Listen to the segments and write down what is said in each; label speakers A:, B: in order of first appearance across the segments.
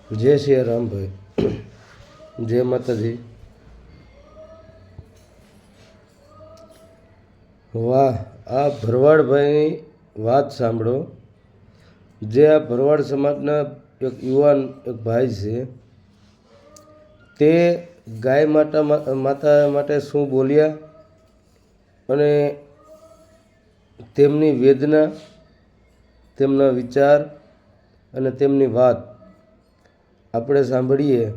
A: જય શ્રી રામ ભાઈ, જય માતાજી। વાહ, આ ભરવાડભાઈની વાત સાંભળો। જે આ ભરવાડ સમાજના એક યુવાન એક ભાઈ છે, તે ગાય માતા માટે શું બોલ્યા અને તેમની વેદના, તેમના વિચાર અને તેમની વાત આપણે સાંભળીએ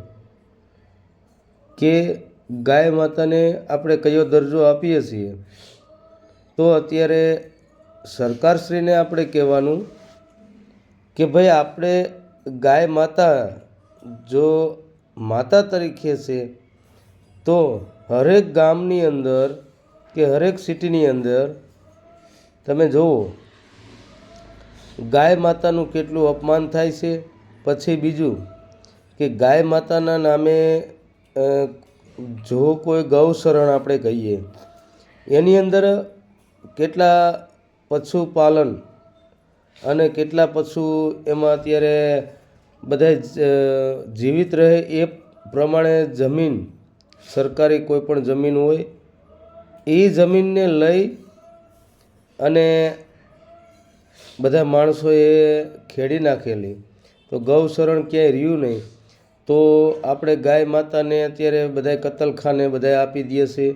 A: કે ગાય માતાને આપણે કયો દરજ્જો આપીએ છીએ। તો અત્યારે સરકારશ્રીને આપણે કહેવાનું કે ભાઈ, આપણે ગાય માતા જો માતા તરીકે છે તો હરેક ગામની અંદર કે હરેક સિટીની અંદર તમે જુઓ, ગાય માતાનું કેટલું અપમાન થાય છે। પછી બીજું કે ગાય માતાના નામે જો કોઈ ગૌશરણ આપણે કહીએ, એની અંદર કેટલા પશુપાલન અને કેટલા પશુ એમાં અત્યારે બધા જીવિત રહે એ પ્રમાણે જમીન, સરકારી કોઈ પણ જમીન હોય એ જમીનને લઈ અને બધા માણસોએ ખેડી નાખેલી, તો ગૌશરણ ક્યાંય રહ્યું નહીં। તો આપણે ગાય માતાને અત્યારે બધા કતલખાને બધા આપી દે છે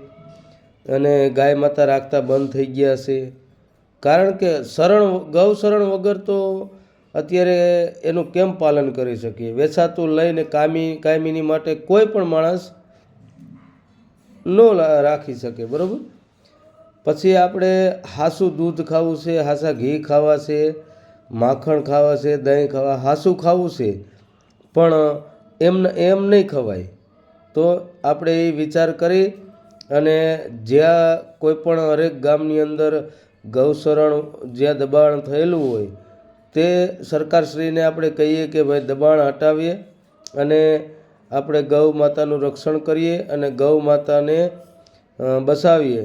A: અને ગાય માતા રાખતા બંધ થઈ ગયા છે। કારણ કે ગૌશરણ વગર તો અત્યારે એનું કેમ પાલન કરી શકીએ? વેચાતું લઈને કાયમીની માટે કોઈ પણ માણસ ન રાખી શકે, બરાબર? પછી આપણે હાસું દૂધ ખાવું છે, હાસા ઘી ખાવા છે, માખણ ખાવા છે, દહીં ખાવા, હાસું ખાવું છે, પણ એમ નહીં ખવાય। તો આપણે એ વિચાર કરી અને જ્યાં કોઈ પણ હરેક ગામની અંદર ગૌશરણ જ્યાં દબાણ થયેલું હોય તે સરકારશ્રીને આપણે કહીએ કે ભાઈ દબાણ હટાવીએ અને આપણે ગૌ માતાનું રક્ષણ કરીએ અને ગૌ માતાને બસાવીએ।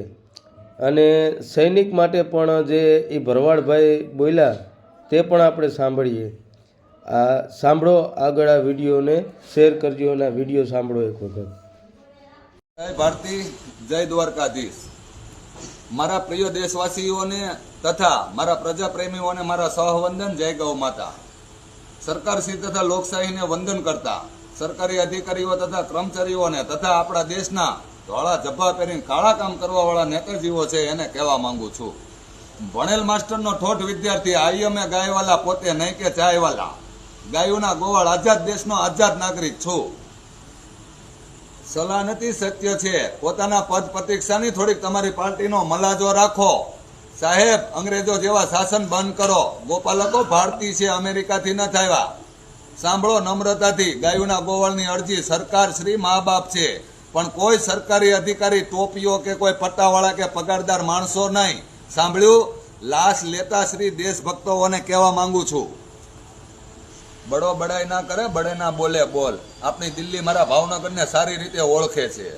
A: અને સૈનિક માટે પણ જે એ ભરવાડભાઈ બોલ્યા તે પણ આપણે સાંભળીએ। આ સાંભળો, આગળ આ વિડીયોને શેર કરજો અને આ વિડીયો સાંભળો એક વખત।
B: જય ભારતી, જય દ્વારકાધીશ। મારા પ્રિય દેશવાસીઓને તથા મારા પ્રજાપ્રેમીઓને મારા સહવંદન, જય ગૌ માતા। સરકારશ્રી તથા લોકશાહીને વંદન કરતા સરકારી અધિકારીઓ તથા કર્મચારીઓને તથા આપણા દેશના ધોળા જબ્બા પહેરીને કાળા કામ કરવા વાળા નેતાજીઓ છે એને કહેવા માંગુ છું, ભણેલ માસ્ટરનો ઠોઠ વિદ્યાર્થી આઈ અમે ગાયવાલા, પોતે નહીં કે ચાયવાલા। ગાયોના ગોવાળ, આઝાદ દેશનો આઝાદ નાગરિક છું। સલાહ નથી, સત્ય છે। પોતાના પદ પ્રતિક્ષાની થોડીક તમારી પાર્ટીનો મલાજો રાખો સાહેબ। અંગ્રેજો જેવા શાસન બંધ કરો। ગોપાલકો ભારતીય છે, અમેરિકાથી ન થયા। સાંભળો નમ્રતાથી ગાયોના ગોવાળની અરજી। સરકાર શ્રી મા બાપ છે, પણ કોઈ સરકારી અધિકારી, ટોપીઓ કે કોઈ પટ્ટાવાળા કે પગારદાર માણસો નહીં। સાંભળ્યું? લાશ લેતા શ્રી દેશભક્તોને કહેવા માંગુ છું, બડો બડાઈ ના કરે, બડે ના બોલે બોલ। આપણી દિલ્હી મારા ભાવનગરને સારી રીતે ઓળખે છે।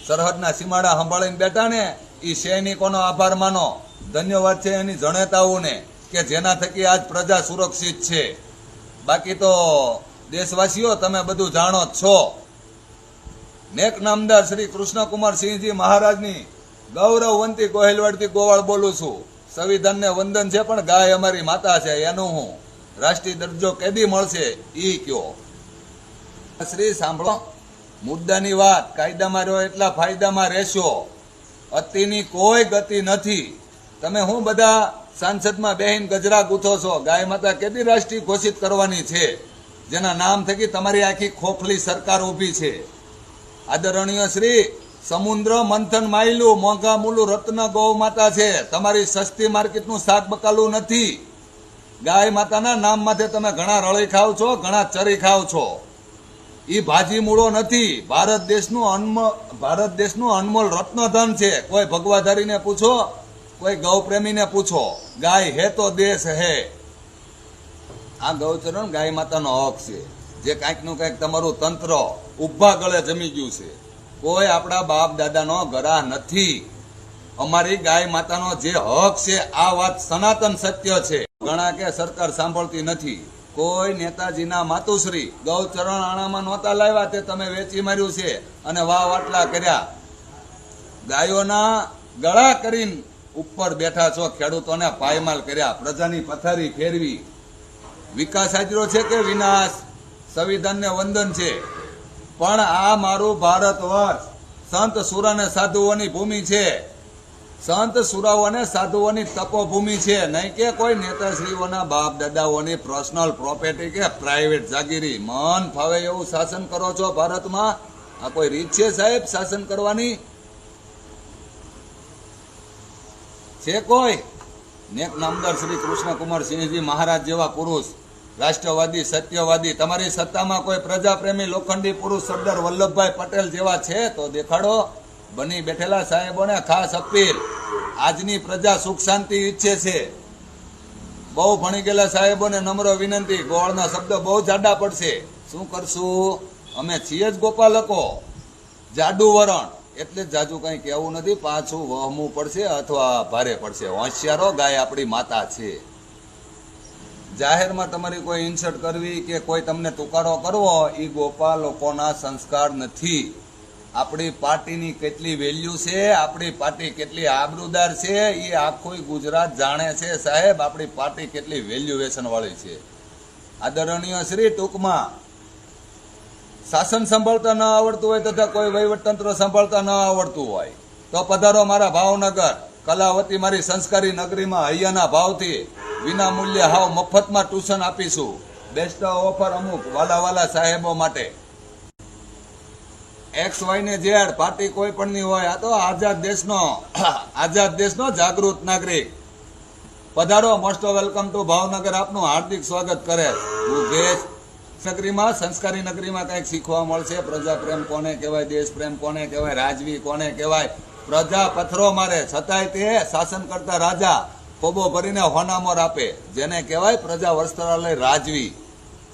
B: સરહદના સીમાડા સંભાળીને બેઠા ને એ સૈનિકોનો આભાર માનો। ધન્યવાદ છે એની જણેતાઓને કે જેના થકી આજ પ્રજા સુરક્ષિત છે। બાકી તો દેશવાસીઓ તમે બધું જાણો જ છો। નેક નામદાર શ્રી કૃષ્ણકુમાર સિંહજી મહારાજની ગૌરવવંતી કોહેલવાડથી ગોવાળ બોલું છું। સંવિધાનને વંદન છે, પણ ગાય અમારી માતા છે એનું હું રાષ્ટ્રીય દરજ્જો કેદી મળશે ઈ કયો? શ્રી સાંભળો મુદ્દાની વાત। કાયદામાં રહ્યો એટલા ફાયદામાં રહેશો, અતિની કોઈ ગતિ નથી। તમે હું બધા સાંસદમાં બેહીન ગજરા ગૂંથો છો? ગાય માતા કેદી રાષ્ટ્રીય ઘોષિત કરવાની છે, જેના નામ થકી તમારી આખી ખોખલી સરકાર ઊભી છે। આદરણીય શ્રી, સમુદ્ર મંથન માયલું મોંઘા મૂલું રત્ન ગૌ માતા છે, તમારી સસ્તી માર્કેટનું શાક બકાલું નથી। ગાય માતાના નામ માથે તમે ઘણા રળી ખાવ છો, ઘણા ચરી ખાવ છો। ઈ ભાજી મૂળો નથી, ભારત દેશનું અનમોલ રત્નધન છે। કોઈ ભગવાધારીને પૂછો, કોઈ ગૌ પ્રેમીને પૂછો, ગાય હે તો દેશ હે। આ ગૌચરણ ગાય માતાનો હક છે, જે કાંઈક નું કાંઈક તમારું તંત્ર ઉભા ગળે જમી ગયું છે। કોઈ આપણા બાપ દાદાનો ગરાહ નથી। અમારી ગાય માતાનો જે હક છે, આ વાત સનાતન સત્ય છે। ઘણા કે સરકાર સાંભળતી નથી, કોઈ નેતાજીના માતુશ્રી ગૌચરણ આણામાં નહોતા લાવ્યા, તે તમે વેચી માર્યું છે અને વાવ આટલા કર્યા. ગાયોના ગળા કરીને ઉપર બેઠા છો, ખેડૂતોને પાયમાલ કર્યા, પ્રજાની પથારી ફેરવી. વિકાસ હાજરો છે કે વિનાશ? સંવિધાનને વંદન છે, પણ આ મારું ભારત વર્ષ સંત સુરા અને સાધુઓની ભૂમિ છે. સંત સુરાઓ અને સાધુઓની તપોભૂમિ છે, નહીં કે કોઈ નેતાશ્રીઓના બાપ દાદાઓની પર્સનલ પ્રોપર્ટી કે પ્રાઇવેટ જાગીરી. મન ફાવે એવું શાસન કરો છો ભારતમાં. આ કોઈ રીત છે સાહેબ શાસન કરવાની? છે કોઈ? નેક નામદાર શ્રી કૃષ્ણકુમાર સિંહજી મહારાજ જેવા પુરુષ, રાષ્ટ્રવાદી, સત્યવાદી, તમારી સત્તામાં કોઈ પ્રજાપ્રેમી લોખંડી પુરુષ સરદાર વલ્લભભાઈ પટેલ જેવા છે તો દેખાડો. બની બેઠેલા સાહેબોને ખાસ અપીલ, આજની પ્રજા સુખ શાંતિ ઈચ્છે છે. બહુ ભણી ગયેલા સાહેબોને નમ્ર વિનંતી, ગોળના શબ્દો બહુ જાડા પડશે. શું કરશું? અમે છીએ જ ગોપાલકો, જાડુ વરણ, એટલે જ જાજુ કંઈ કહેવું નથી. પાછું વહમવું પડશે અથવા ભારે પડશે. હોશિયારો, ગાય આપણી માતા છે. જાહેરમાં તમારી કોઈ ઇન્સર્ટ કરવી કે કોઈ તમને તુકારો કરવો એ ગોપાલકોના સંસ્કાર નથી. આપણી પાર્ટીની કેટલી વેલ્યુ છે, આપણી પાર્ટી કેટલી આબરૂદાર છે, એ આખું ગુજરાત જાણે છે સાહેબ. આપણી પાર્ટી કેટલી વેલ્યુએશન વાળી છે. આદરણીય શ્રી, ટૂંકમાં શાસન સંભાળતા ન આવડતું હોય તથા કોઈ વહીવટતંત્ર સંભાળતા ન આવડતું હોય તો પધારો મારા ભાવનગર કલાવતી, મારી સંસ્કારી નગરીમાં. હૈયાના ભાવથી વિના મૂલ્યે હાવ મફતમાં ટ્યુશન આપીશું. બેસ્ટ ઓફર અમુક વાલા સાહેબો માટે. XY ને Z પાર્ટી કોઈ પણ ની હોય, આ તો આઝાદ દેશનો જાગૃત નાગરિક. પધારો, મોસ્ટ વેલકમ ટુ ભાવનગર. આપનું હાર્દિક સ્વાગત કરે. નગરીમાં, સંસ્કારી નગરીમાં કંઈક શીખવા મળશે. પ્રજા પ્રેમ કોને કહેવાય, દેશ પ્રેમ કોને કહેવાય, રાજવી કોને કહેવાય. પ્રજા પથરો મારે છતાંય તે શાસન કરતા રાજા ખોબો ભરીને હોનામોર આપે, જેને કહેવાય પ્રજા વસ્ત્રાલય રાજવી.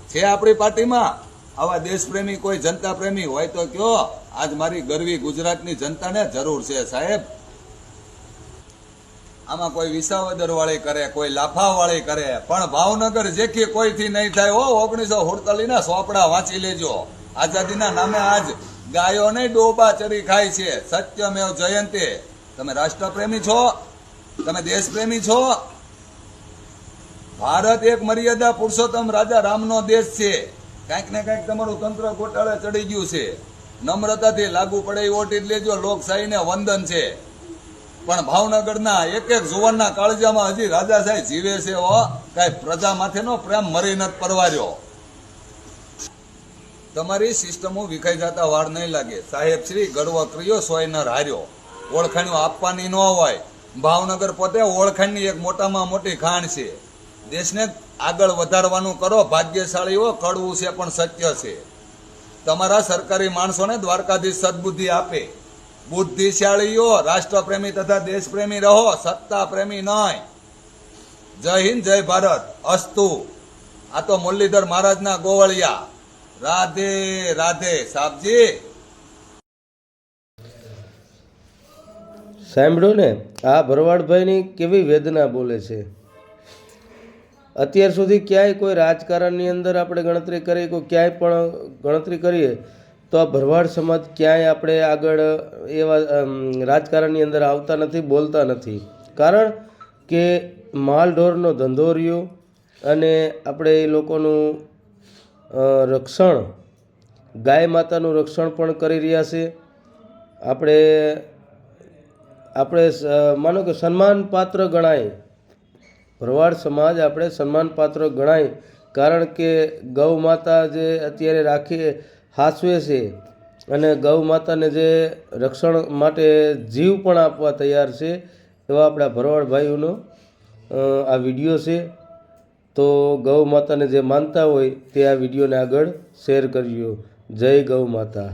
B: છે આપણી પાર્ટીમાં આવા દેશપ્રેમી કોઈ જનતા પ્રેમી હોય તો કયો. આજ મારી ગરવી ગુજરાતની જનતાને જરૂર છે સાહેબ. આમાં કોઈ વિસાવદર વાળી કરે, કોઈ લાફા વાળી કરે, પણ ભાવનગર જેખી કોઈથી નહીં થાય. 1948 ના સોપડા વાંચી લેજો. આઝાદીના નામે આજ ગાયોને ડોબા ચરી ખાય છે. સત્યમેવ જયંતે. તમે રાષ્ટ્રપ્રેમી છો? તમે દેશપ્રેમી છો? ભારત એક મર્યાદા પુરુષોત્તમ રાજા રામનો દેશ છે. કંઈક ને કંઈક તમારું તંત્ર ગોટાળે ચડી ગયું છે. નમ્રતાથી લાગુ પડે એ ઓટી લેજો. લોકશાહીને વંદન છે. પણ ભાવનગરના એક જુવાનના કાળજામાં હજી રાજાશાહી જીવે છે. કઈ પ્રજા માથેનો પ્રેમ મરી નથી પરવાર્યો. તમારી સિસ્ટમો વિખાઈ જતા વાર નહીં લાગે સાહેબ શ્રી. ગર્વ કર્યો સોયનર હાર્યો. ઓળખાણો આપવાની ન હોય. ભાવનગર પોતે ઓળખાણની એક મોટામાં મોટી ખાણ છે. દેશને આગળ વધારવાનું કરો. ભાગ્યશાળીઓ, કડવું છે પણ સત્ય છે. તમારા સરકારી માણસોને દ્વારકાધીશ સદબુદ્ધિ આપે. બુદ્ધિશાળીઓ, રાષ્ટ્રપ્રેમી તથા દેશપ્રેમી રહો, સત્તા પ્રેમી નહીં. જય હિન્દ, જય ભારત, અસ્તુ. આ તો મુરલીધર મહારાજના ગોવળિયા. રાધે રાધે સાહેબજી.
A: સાંભળ્યું ને, આ ભરવાડભાઈની કેવી વેદના બોલે છે. અત્યાર સુધી ક્યાંય કોઈ રાજકારણની અંદર આપણે ગણતરી કરીએ, કોઈ ક્યાંય પણ ગણતરી કરીએ તો આ ભરવાડ સમાજ ક્યાંય આપણે આગળ એવા રાજકારણની અંદર આવતા નથી, બોલતા નથી. કારણ કે માલઢોરનો ધંધો રહ્યો અને આપણે એ લોકોનું રક્ષણ, ગાય માતાનું રક્ષણ પણ કરી રહ્યા છે. આપણે માનો કે સન્માનપાત્ર ગણાય. ભરવાડ સમાજ આપણે સન્માનપાત્ર ગણાય. કારણ કે ગૌ માતા જે અત્યારે રાખી હાચવે છે અને ગૌ માતાને જે રક્ષણ માટે જીવ પણ આપવા તૈયાર છે, એવા આપણા ભરવાડ ભાઈઓનો આ વિડીયો છે. તો ગૌ માતાને જે માનતા હોય તે આ વિડીયોને આગળ શેર કરજો. જય ગૌ માતા.